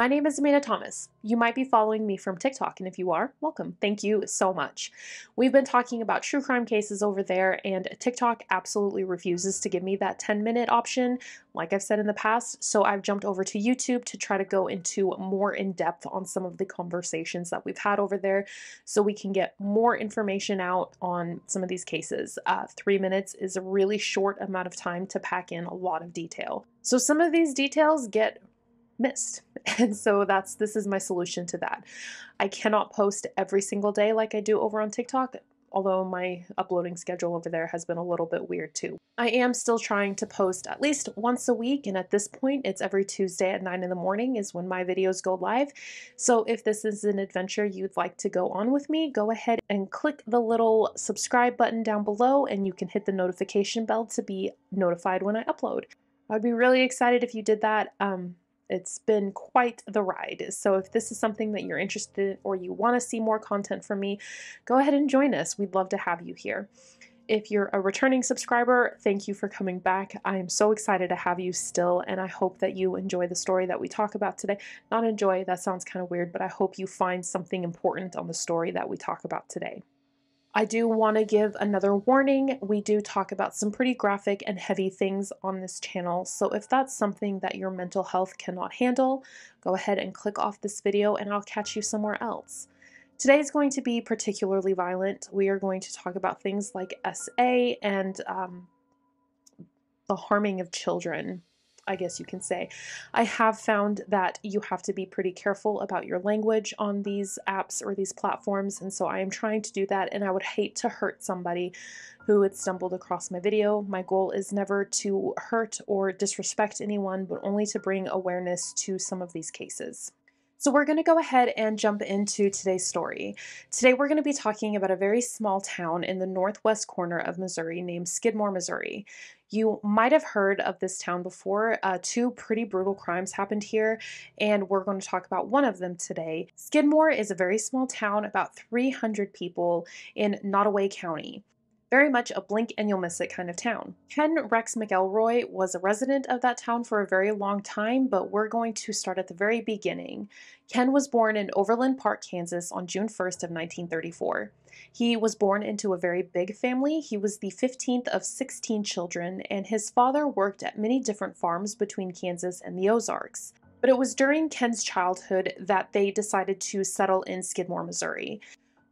My name is Amanda Thomas. You might be following me from TikTok, and if you are, welcome. Thank you so much. We've been talking about true crime cases over there, and TikTok absolutely refuses to give me that 10-minute option, like I've said in the past, so I've jumped over to YouTube to try to go into more in depth on some of the conversations that we've had over there so we can get more information out on some of these cases. 3 minutes is a really short amount of time to pack in a lot of detail. So some of these details get missed. And so this is my solution to that. I cannot post every single day like I do over on TikTok, although my uploading schedule over there has been a little bit weird too. I am still trying to post at least once a week, and at this point it's every Tuesday at 9 in the morning is when my videos go live. So if this is an adventure you'd like to go on with me, go ahead and click the little subscribe button down below and you can hit the notification bell to be notified when I upload. I'd be really excited if you did that. It's been quite the ride. So if this is something that you're interested in or you want to see more content from me, go ahead and join us. We'd love to have you here. If you're a returning subscriber, thank you for coming back. I am so excited to have you still, and I hope that you enjoy the story that we talk about today. Not enjoy, that sounds kind of weird, but I hope you find something important on the story that we talk about today. I do want to give another warning. We do talk about some pretty graphic and heavy things on this channel, so if that's something that your mental health cannot handle, go ahead and click off this video and I'll catch you somewhere else. Today is going to be particularly violent. We are going to talk about things like SA and the harming of children, I guess you can say. I have found that you have to be pretty careful about your language on these apps or these platforms, and so I am trying to do that, and I would hate to hurt somebody who had stumbled across my video. My goal is never to hurt or disrespect anyone, but only to bring awareness to some of these cases. So we're going to go ahead and jump into today's story. Today we're going to be talking about a very small town in the northwest corner of Missouri named Skidmore, Missouri. You might have heard of this town before. Two pretty brutal crimes happened here, and we're going to talk about one of them today. Skidmore is a very small town, about 300 people in Nottoway County. Very much a blink and you'll miss it kind of town. Ken Rex McElroy was a resident of that town for a very long time, but we're going to start at the very beginning. Ken was born in Overland Park, Kansas on June 1st of 1934. He was born into a very big family. He was the 15th of 16 children, and his father worked at many different farms between Kansas and the Ozarks. But it was during Ken's childhood that they decided to settle in Skidmore, Missouri.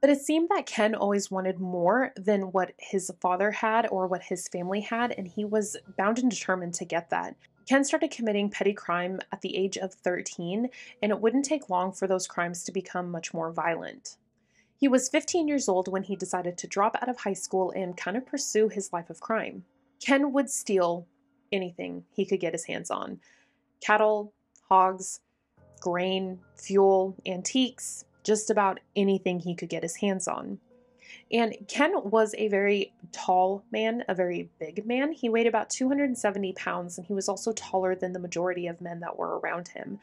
But it seemed that Ken always wanted more than what his father had or what his family had, and he was bound and determined to get that. Ken started committing petty crime at the age of 13, and it wouldn't take long for those crimes to become much more violent. He was 15 years old when he decided to drop out of high school and kind of pursue his life of crime. Ken would steal anything he could get his hands on. Cattle, hogs, grain, fuel, antiques, just about anything he could get his hands on. And Ken was a very tall man, a very big man. He weighed about 270 pounds, and he was also taller than the majority of men that were around him.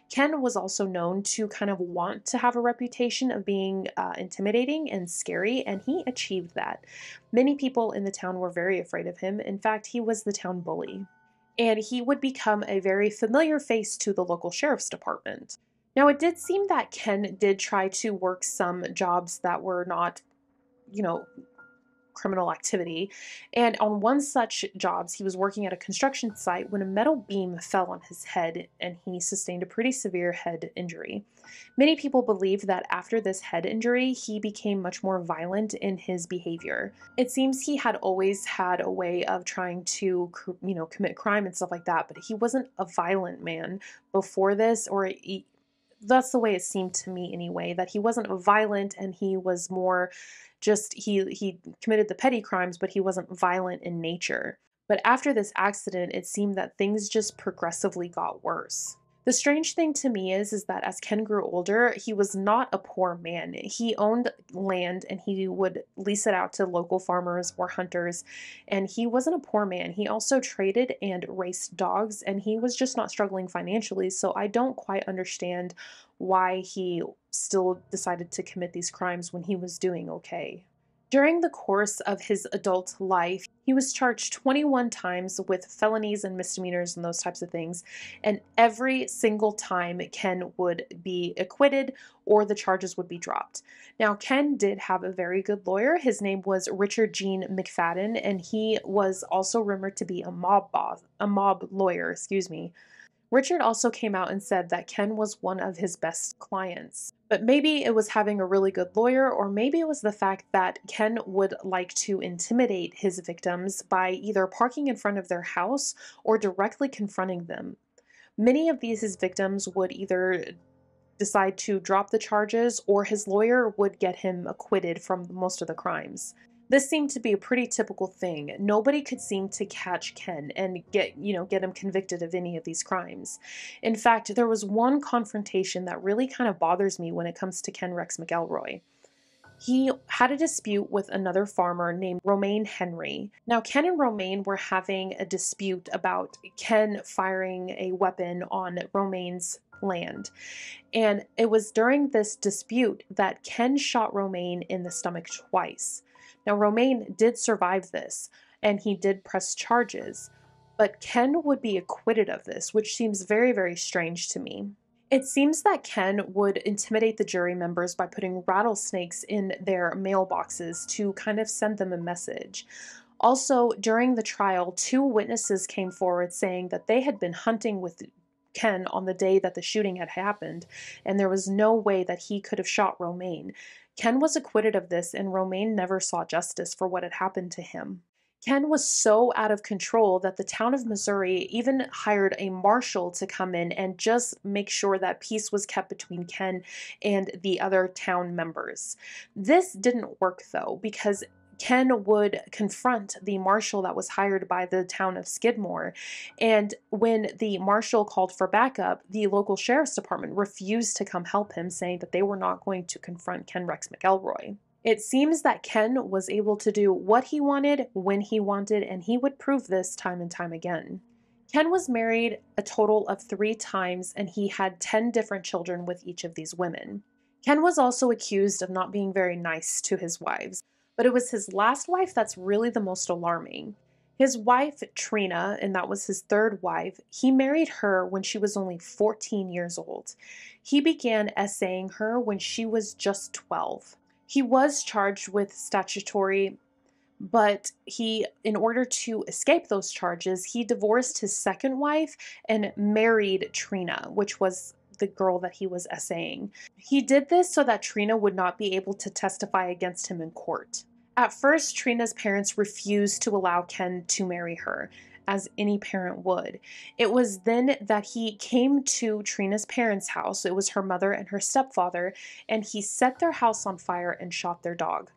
Ken was also known to kind of want to have a reputation of being intimidating and scary, and he achieved that. Many people in the town were very afraid of him. In fact, he was the town bully. And he would become a very familiar face to the local sheriff's department. Now, it did seem that Ken did try to work some jobs that were not, criminal activity. And on one such jobs, he was working at a construction site when a metal beam fell on his head and he sustained a pretty severe head injury. Many people believe that after this head injury, he became much more violent in his behavior. It seems he had always had a way of trying to, commit crime and stuff like that, but he wasn't a violent man before this, or that's the way it seemed to me anyway, that he wasn't violent and he was more just, he committed the petty crimes, but he wasn't violent in nature. But after this accident, it seemed that things just progressively got worse. The strange thing to me is that as Ken grew older, he was not a poor man. He owned land and he would lease it out to local farmers or hunters, and he wasn't a poor man. He also traded and raced dogs, and he was just not struggling financially, so I don't quite understand why he still decided to commit these crimes when he was doing okay. During the course of his adult life, he was charged 21 times with felonies and misdemeanors and those types of things. And every single time, Ken would be acquitted or the charges would be dropped. Now, Ken did have a very good lawyer. His name was Richard Gene McFadden, and he was also rumored to be a mob lawyer, excuse me. Richard also came out and said that Ken was one of his best clients. But maybe it was having a really good lawyer, or maybe it was the fact that Ken would like to intimidate his victims by either parking in front of their house or directly confronting them. Many of these his victims would either decide to drop the charges or his lawyer would get him acquitted from most of the crimes. This seemed to be a pretty typical thing. Nobody could seem to catch Ken and get him convicted of any of these crimes. In fact, there was one confrontation that really kind of bothers me when it comes to Ken Rex McElroy. He had a dispute with another farmer named Romaine Henry. Now, Ken and Romaine were having a dispute about Ken firing a weapon on Romaine's land. And it was during this dispute that Ken shot Romaine in the stomach twice. Now, Romaine did survive this, and he did press charges, but Ken would be acquitted of this, which seems very, very strange to me. It seems that Ken would intimidate the jury members by putting rattlesnakes in their mailboxes to kind of send them a message. Also, during the trial, two witnesses came forward saying that they had been hunting with Ken on the day that the shooting had happened, and there was no way that he could have shot Romaine. Ken was acquitted of this, and Romaine never saw justice for what had happened to him. Ken was so out of control that the town of Missouri even hired a marshal to come in and just make sure that peace was kept between Ken and the other town members. This didn't work though, because Ken would confront the marshal that was hired by the town of Skidmore. And when the marshal called for backup, the local sheriff's department refused to come help him, saying that they were not going to confront Ken Rex McElroy. It seems that Ken was able to do what he wanted, when he wanted, and he would prove this time and time again. Ken was married a total of 3 times, and he had 10 different children with each of these women. Ken was also accused of not being very nice to his wives, but it was his last wife that's really the most alarming. His wife, Trina, and that was his third wife, he married her when she was only 14 years old. He began essaying her when she was just 12. He was charged with statutory, but in order to escape those charges, he divorced his second wife and married Trina, which was the girl that he was essaying. He did this so that Trina would not be able to testify against him in court. At first, Trina's parents refused to allow Ken to marry her, as any parent would. It was then that he came to Trina's parents' house. It was her mother and her stepfather, and he set their house on fire and shot their dog.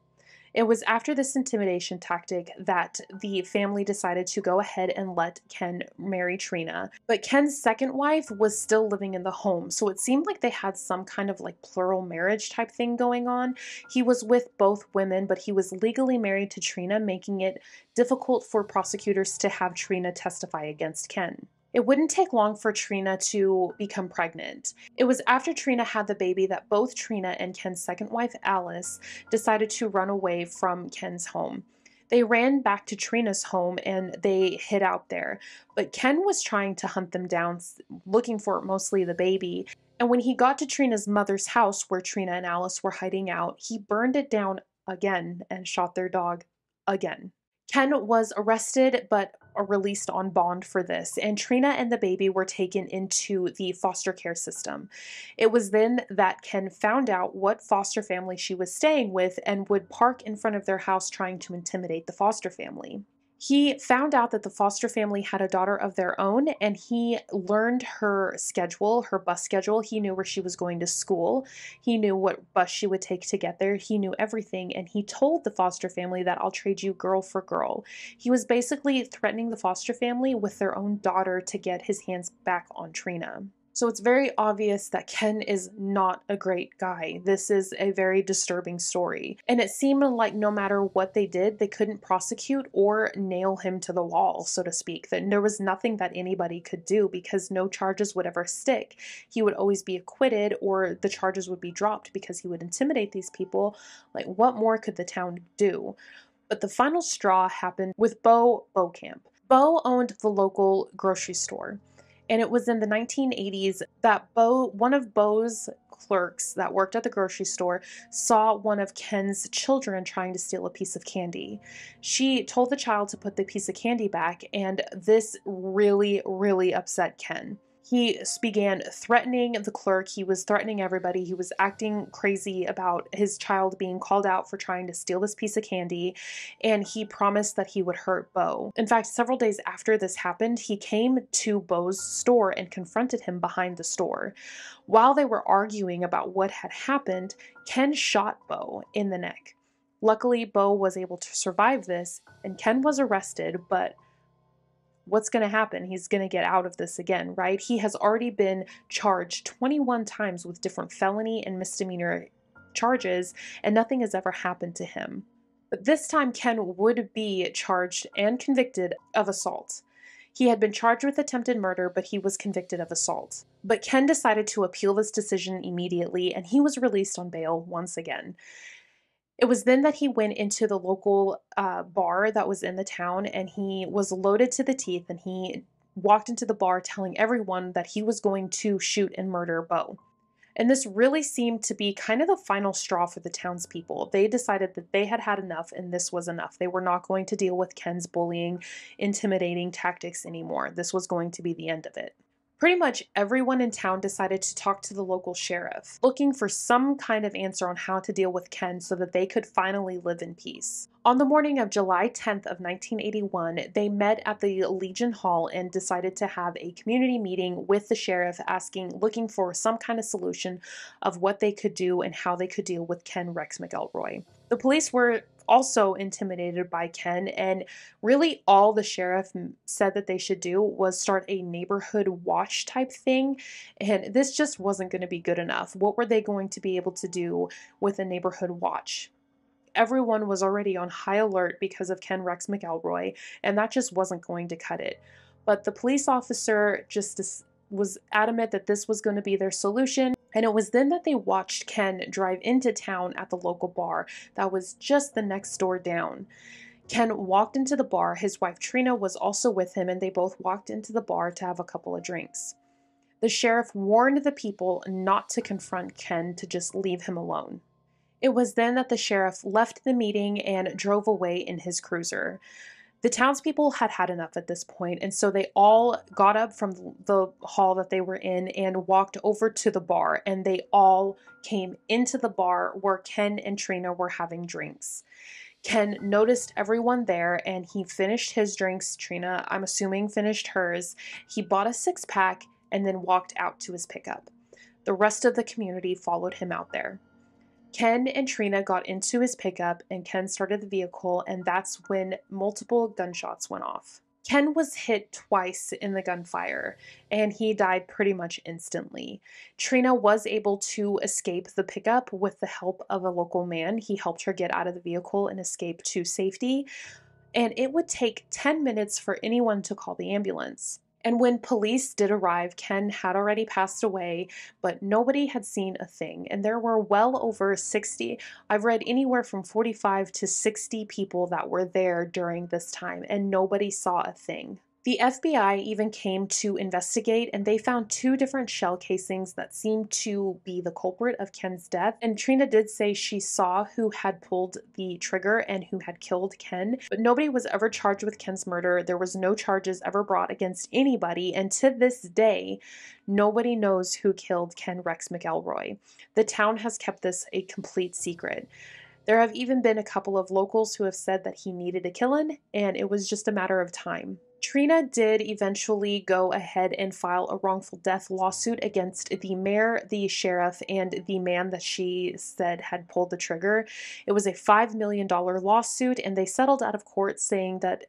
It was after this intimidation tactic that the family decided to go ahead and let Ken marry Trina. But Ken's second wife was still living in the home, so it seemed like they had some kind of like plural marriage type thing going on. He was with both women, but he was legally married to Trina, making it difficult for prosecutors to have Trina testify against Ken. It wouldn't take long for Trina to become pregnant. It was after Trina had the baby that both Trina and Ken's second wife, Alice, decided to run away from Ken's home. They ran back to Trina's home and they hid out there. But Ken was trying to hunt them down, looking for mostly the baby. And when he got to Trina's mother's house where Trina and Alice were hiding out, he burned it down again and shot their dog again. Ken was arrested but released on bond for this, and Trina and the baby were taken into the foster care system. It was then that Ken found out what foster family she was staying with and would park in front of their house trying to intimidate the foster family. He found out that the foster family had a daughter of their own, and he learned her schedule, her bus schedule. He knew where she was going to school. He knew what bus she would take to get there. He knew everything, and he told the foster family that I'll trade you girl for girl. He was basically threatening the foster family with their own daughter to get his hands back on Trina. So it's very obvious that Ken is not a great guy. This is a very disturbing story. And it seemed like no matter what they did, they couldn't prosecute or nail him to the wall, so to speak. That there was nothing that anybody could do because no charges would ever stick. He would always be acquitted or the charges would be dropped because he would intimidate these people. Like, what more could the town do? But the final straw happened with Beau Beaucamp. Beau owned the local grocery store. And it was in the 1980s that one of Beau's clerks that worked at the grocery store, saw one of Ken's children trying to steal a piece of candy. She told the child to put the piece of candy back, and this really, really upset Ken. He began threatening the clerk. He was threatening everybody. He was acting crazy about his child being called out for trying to steal this piece of candy, and he promised that he would hurt Beau. In fact, several days after this happened, he came to Beau's store and confronted him behind the store. While they were arguing about what had happened, Ken shot Beau in the neck. Luckily, Beau was able to survive this, and Ken was arrested, but what's going to happen? He's going to get out of this again, right? He has already been charged 21 times with different felony and misdemeanor charges, and nothing has ever happened to him. But this time, Ken would be charged and convicted of assault. He had been charged with attempted murder, but he was convicted of assault. But Ken decided to appeal this decision immediately, and he was released on bail once again. It was then that he went into the local bar that was in the town, and he was loaded to the teeth, and he walked into the bar telling everyone that he was going to shoot and murder Beau. And this really seemed to be kind of the final straw for the townspeople. They decided that they had had enough, and this was enough. They were not going to deal with Ken's bullying, intimidating tactics anymore. This was going to be the end of it. Pretty much everyone in town decided to talk to the local sheriff, looking for some kind of answer on how to deal with Ken so that they could finally live in peace. On the morning of July 10th of 1981, they met at the Legion Hall and decided to have a community meeting with the sheriff, looking for some kind of solution of what they could do and how they could deal with Ken Rex McElroy. The police were also intimidated by Ken, and really all the sheriff said that they should do was start a neighborhood watch type thing, and this just wasn't going to be good enough. What were they going to be able to do with a neighborhood watch? Everyone was already on high alert because of Ken Rex McElroy, and that just wasn't going to cut it. But the police officer just was adamant that this was going to be their solution. And it was then that they watched Ken drive into town at the local bar that was just the next door down. Ken walked into the bar. His wife Trina was also with him, and they both walked into the bar to have a couple of drinks. The sheriff warned the people not to confront Ken, to just leave him alone. It was then that the sheriff left the meeting and drove away in his cruiser. The townspeople had had enough at this point, and so they all got up from the hall that they were in and walked over to the bar, and they all came into the bar where Ken and Trina were having drinks. Ken noticed everyone there, and he finished his drinks. Trina, I'm assuming, finished hers. He bought a six-pack and then walked out to his pickup. The rest of the community followed him out there. Ken and Trina got into his pickup, and Ken started the vehicle, and that's when multiple gunshots went off. Ken was hit twice in the gunfire, and he died pretty much instantly. Trina was able to escape the pickup with the help of a local man. He helped her get out of the vehicle and escape to safety, and it would take 10 minutes for anyone to call the ambulance. And when police did arrive, Ken had already passed away, but nobody had seen a thing. And there were well over 60, I've read anywhere from 45 to 60 people that were there during this time, and nobody saw a thing. The FBI even came to investigate, and they found 2 different shell casings that seemed to be the culprit of Ken's death. And Trina did say she saw who had pulled the trigger and who had killed Ken, but nobody was ever charged with Ken's murder. There was no charges ever brought against anybody, and to this day, nobody knows who killed Ken Rex McElroy. The town has kept this a complete secret. There have even been a couple of locals who have said that he needed a killing, and it was just a matter of time. Trina did eventually go ahead and file a wrongful death lawsuit against the mayor, the sheriff, and the man that she said had pulled the trigger. It was a $5 million lawsuit, and they settled out of court saying that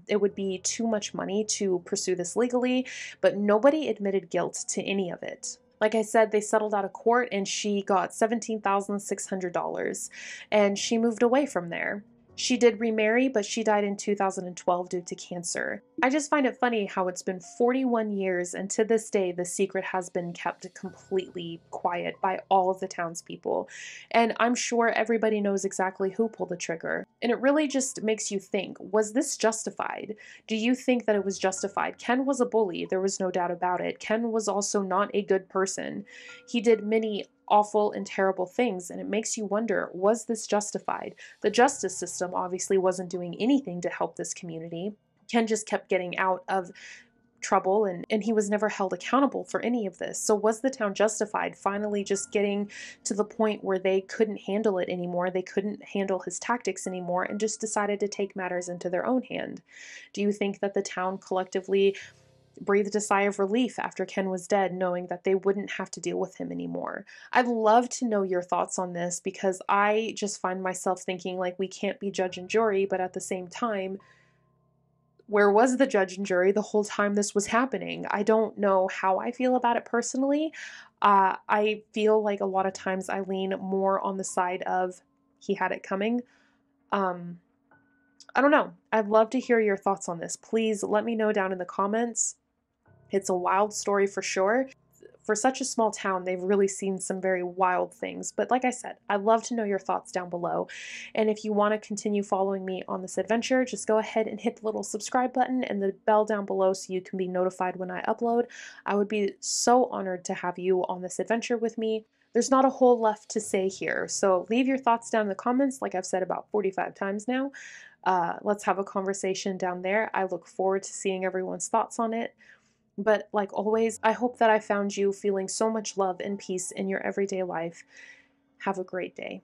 it would be too much money to pursue this legally, but nobody admitted guilt to any of it. Like I said, they settled out of court and she got $17,600 and she moved away from there. She did remarry, but she died in 2012 due to cancer. I just find it funny how it's been 41 years, and to this day, the secret has been kept completely quiet by all of the townspeople. And I'm sure everybody knows exactly who pulled the trigger. And it really just makes you think, was this justified? Do you think that it was justified? Ken was a bully, there was no doubt about it. Ken was also not a good person. He did many awful and terrible things, and it makes you wonder, was this justified? The justice system obviously wasn't doing anything to help this community. Ken just kept getting out of trouble, and he was never held accountable for any of this. So was the town justified finally just getting to the point where they couldn't handle it anymore? They couldn't handle his tactics anymore and just decided to take matters into their own hand? Do you think that the town collectively breathed a sigh of relief after Ken was dead, knowing that they wouldn't have to deal with him anymore? I'd love to know your thoughts on this, because I just find myself thinking, like, we can't be judge and jury, but at the same time, where was the judge and jury the whole time this was happening? I don't know how I feel about it personally. I feel like a lot of times I lean more on the side of he had it coming. I don't know. I'd love to hear your thoughts on this. Please let me know down in the comments. It's a wild story for sure. For such a small town, they've really seen some very wild things. But like I said, I'd love to know your thoughts down below. And if you want to continue following me on this adventure, just go ahead and hit the little subscribe button and the bell down below so you can be notified when I upload. I would be so honored to have you on this adventure with me. There's not a whole left to say here, so leave your thoughts down in the comments, like I've said about 45 times now. Let's have a conversation down there. I look forward to seeing everyone's thoughts on it. But like always, I hope that I found you feeling so much love and peace in your everyday life. Have a great day.